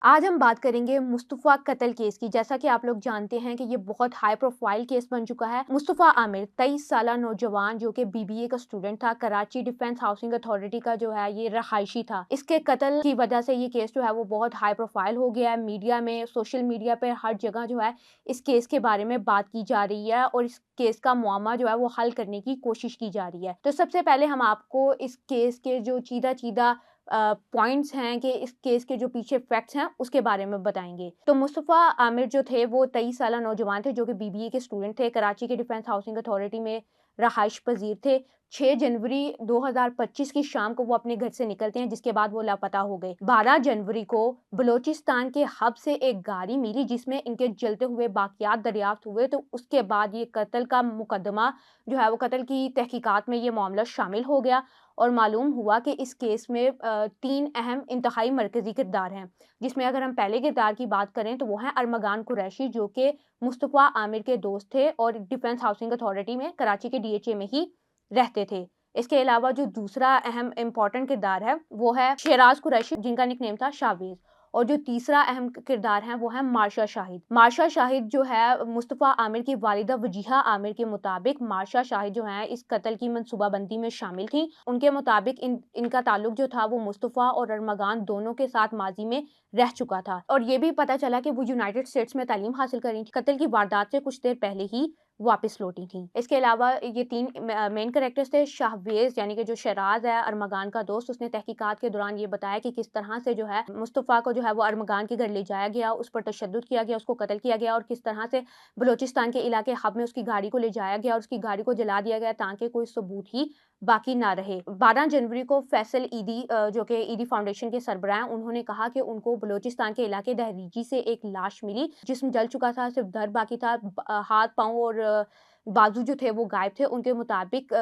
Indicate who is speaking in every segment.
Speaker 1: आज हम बात करेंगे मुस्तफ़ा कत्ल केस की। जैसा कि आप लोग जानते हैं कि ये बहुत हाई प्रोफाइल केस बन चुका है। मुस्तफ़ा आमिर 23 साला नौजवान जो कि बीबीए का स्टूडेंट था, कराची डिफेंस हाउसिंग अथॉरिटी का जो है ये रहायशी था। इसके कत्ल की वजह से ये केस जो है वो बहुत हाई प्रोफाइल हो गया है। मीडिया में, सोशल मीडिया पे हर जगह जो है इस केस के बारे में बात की जा रही है और इस केस का मुआमा जो है वो हल करने की कोशिश की जा रही है। तो सबसे पहले हम आपको इस केस के जो चीदा-चीदा पॉइंट्स हैं कि इस केस के जो पीछे फैक्ट्स हैं उसके बारे में बताएँगे। तो मुस्तफ़ा आमिर जो थे वो 23 साला नौजवान थे जो कि बीबीए के स्टूडेंट थे। कराची के डिफेंस हाउसिंग अथॉरिटी में रहाइश पज़ीर थे। 6 जनवरी 2025 की शाम को वो अपने घर से निकलते हैं, जिसके बाद वो लापता हो गए। 12 जनवरी को बलोचिस्तान के हब से एक गाड़ी मिली जिसमें इनके जलते हुए बाकियात दरियाफ्त हुए। तो उसके बाद ये कत्ल का मुकदमा जो है वो कत्ल की तहकीकात में ये मामला शामिल हो गया और मालूम हुआ कि इस केस में 3 अहम इंतहाई मरकज़ी किरदार हैं, जिसमें अगर हम पहले किरदार की बात करें तो वो हैं अरमगान कुरैशी, जो कि मुस्तफ़ा आमिर के दोस्त थे और डिफेंस हाउसिंग अथॉरिटी में कराची के डीएचए में ही रहते थे। इसके अलावा जो दूसरा अहम इम्पोर्टेंट किरदार है वो है शेराज़ कुरैशी, जिनका निकनेम था शावेज़। और जो तीसरा अहम किरदार है वो है मार्शा शाहिद। मार्शा शाहिद जो है मुस्तफ़ा आमिर की वालिदा वजीहा आमिर के मुताबिक मार्शा शाहिद जो है इस कत्ल की मनसूबाबंदी में शामिल थी। उनके मुताबिक इनका ताल्लुक जो था वो मुस्तफ़ा और अरमगान दोनों के साथ माजी में रह चुका था और ये भी पता चला कि वो यूनाइटेड स्टेट्स में तालीम हासिल कर रही थी। कत्ल की वारदात से कुछ देर पहले ही वापस लौटी थी। इसके अलावा ये 3 मेन कैरेक्टर्स थे। शाहवेज़ यानी कि जो शराज़ है अरमगान का दोस्त, उसने तहकीकात के दौरान ये बताया कि किस तरह से जो है मुस्तफ़ा को जो है वो अरमगान के घर ले जाया गया, उस पर तशद्दुद किया गया, उसको कत्ल किया गया और किस तरह से बलूचिस्तान के इलाके हब में उसकी गाड़ी को ले जाया गया और उसकी गाड़ी को जला दिया गया ताकि कोई सबूत ही बाकी ना रहे। 12 जनवरी को फैसल ईदी जो कि ईदी फाउंडेशन के सरबराह हैं, उन्होंने कहा कि उनको बलूचिस्तान के इलाके दहरीजी से एक लाश मिली, जिस्म जल चुका था, सिर्फ धड़ बाकी था। हाथ-पाँव और बाजू जो थे वो गायब थे। उनके मुताबिक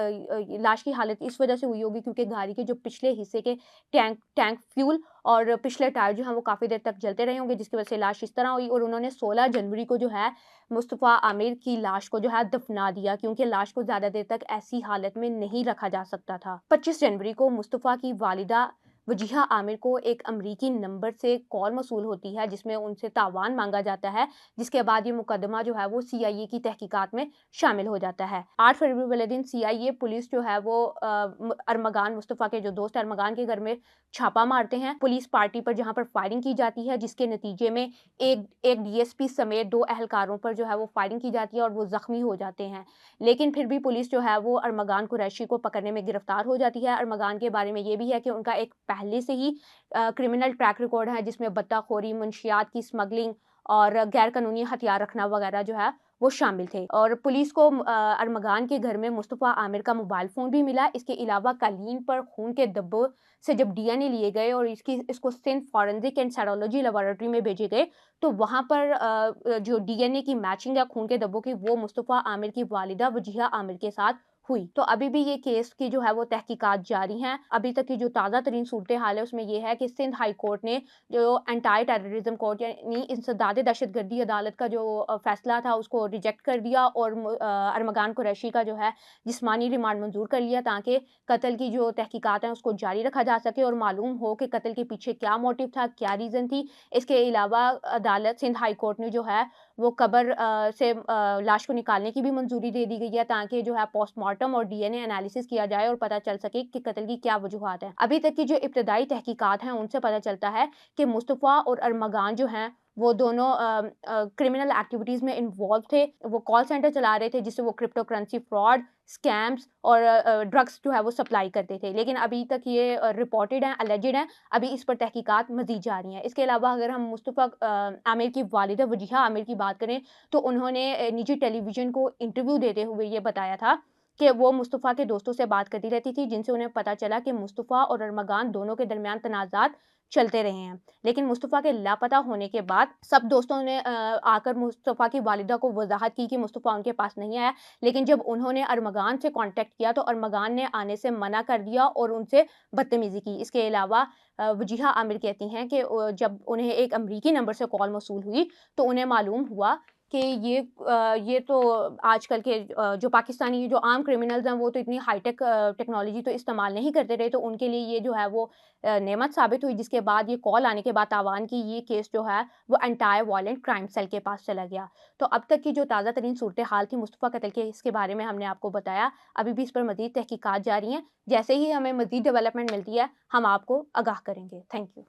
Speaker 1: लाश की हालत इस वजह से हुई होगी क्योंकि गाड़ी के जो पिछले हिस्से के टैंक टैंक फ्यूल और पिछले टायर जो हैं वो काफ़ी देर तक जलते रहे होंगे, जिसकी वजह से लाश इस तरह हुई। और उन्होंने 16 जनवरी को जो है मुस्तफ़ा आमिर की लाश को जो है दफना दिया क्योंकि लाश को ज़्यादा देर तक ऐसी हालत में नहीं रखा जा सकता था। 25 जनवरी को मुस्तफ़ा की वालिदा वजीहा आमिर को एक अमरीकी नंबर से कॉल मौसूल होती है जिसमें उनसे तावान मांगा जाता है, जिसके बाद ये मुकदमा जो है वो सीआईए की तहकीकात में शामिल हो जाता है। 8 फरवरी वाले दिन सीआईए पुलिस जो है वो अरमगान मुस्तफ़ा के जो दोस्त हैं अरमगान के घर में छापा मारते हैं पुलिस पार्टी पर, जहाँ पर फायरिंग की जाती है, जिसके नतीजे में एक डीएसपी समेत 2 एहलकारों पर जो है वो फायरिंग की जाती है और वो ज़ख्मी हो जाते हैं। लेकिन फिर भी पुलिस जो है वो अरमगान कुरैशी को पकड़ने में गिरफ्तार हो जाती है। अरमगान के बारे में ये भी है कि उनका एक पहले से ही क्रिमिनल ट्रैक रिकॉर्ड है जिसमें बत्ताखोरी, मुंशियात की स्मगलिंग और गैर कानूनी हथियार रखना वगैरह जो है वो शामिल थे। और पुलिस को अरमगान के घर में मुस्तफ़ा आमिर का मोबाइल फ़ोन भी मिला। इसके अलावा कालीन पर खून के धब्बों से जब डीएनए लिए गए और इसको Sindh forensic and serology laboratory में भेजे गए, तो वहाँ पर जो डीएनए की मैचिंग है खून के धब्बों की, वो मुस्तफ़ा आमिर की वालिदा वजीहा आमिर के साथ हुई। तो अभी भी ये केस की जो है वो तहकीकात जारी हैं। अभी तक की जो ताज़ा तरीन सूरत-ए-हाल है उसमें ये है कि सिंध हाई कोर्ट ने जो एंटी टेररिज्म कोर्ट यानी इंसदाद दहशतगर्दी अदालत का जो फैसला था उसको रिजेक्ट कर दिया और अरमगान कुरैशी का जो है जिस्मानी रिमांड मंजूर कर लिया ताकि कत्ल की जो तहकीकात हैं उसको जारी रखा जा सके और मालूम हो कि कत्ल के पीछे क्या मोटिव था, क्या रीज़न थी। इसके अलावा अदालत सिंध हाई कोर्ट ने जो है वो कब्र से लाश को निकालने की भी मंजूरी दे दी गई है ताकि जो है पोस्टमार्टम और डीएनए एनालिसिस किया जाए और पता चल सके कि कत्ल की क्या वजूहात हैं। अभी तक की जो इब्तदाई तहकीकात हैं उनसे पता चलता है कि मुस्तफ़ा और अरमगान जो हैं वो दोनों क्रिमिनल एक्टिविटीज़ में इन्वॉल्व थे। वो कॉल सेंटर चला रहे थे जिससे वो क्रिप्टो करेंसी फ्रॉड, स्कैम्स और ड्रग्स जो है वो सप्लाई करते थे। लेकिन अभी तक ये रिपोर्टेड हैं, एलिजेड हैं। अभी इस पर तहकीकात मज़ीद जारी हैं। इसके अलावा अगर हम मुस्तफ़ा आमिर की वालिदा वजीहा आमिर की बात करें तो उन्होंने निजी टेलीविज़न को इंटरव्यू देते हुए ये बताया था कि वो मुस्तफ़ा के दोस्तों से बात करती रहती थी जिनसे उन्हें पता चला कि मुस्तफ़ा और अरमगान दोनों के दरमियान तनाज़ात चलते रहे हैं। लेकिन मुस्तफ़ा के लापता होने के बाद सब दोस्तों ने आकर मुस्तफ़ा की वालिदा को वज़ाहत की कि मुस्तफ़ा उनके पास नहीं आया। लेकिन जब उन्होंने अरमगान से कॉन्टैक्ट किया तो अरमगान ने आने से मना कर दिया और उनसे बदतमीज़ी की। इसके अलावा वजीहा आमिर कहती हैं कि जब उन्हें एक अमरीकी नंबर से कॉल मौसूल हुई तो उन्हें मालूम हुआ कि ये तो आजकल के जो पाकिस्तानी जो आम क्रिमिनल्स हैं वो तो इतनी हाईटेक टेक्नोलॉजी तो इस्तेमाल नहीं करते रहे, तो उनके लिए ये जो है वो नेमत साबित हुई, जिसके बाद ये कॉल आने के बाद तावान की ये केस जो है वो एंटायर वायलेंट क्राइम सेल के पास चला गया। तो अब तक की जो ताज़ा तरीन सूरत हाल थी मुस्तफ़ा कत्ल केस के बारे में हमने आपको बताया। अभी भी इस पर मज़ीद तहकीकात जारी हैं। जैसे ही हमें मज़ीद डेवलपमेंट मिलती है, हम आपको आगाह करेंगे। Thank you.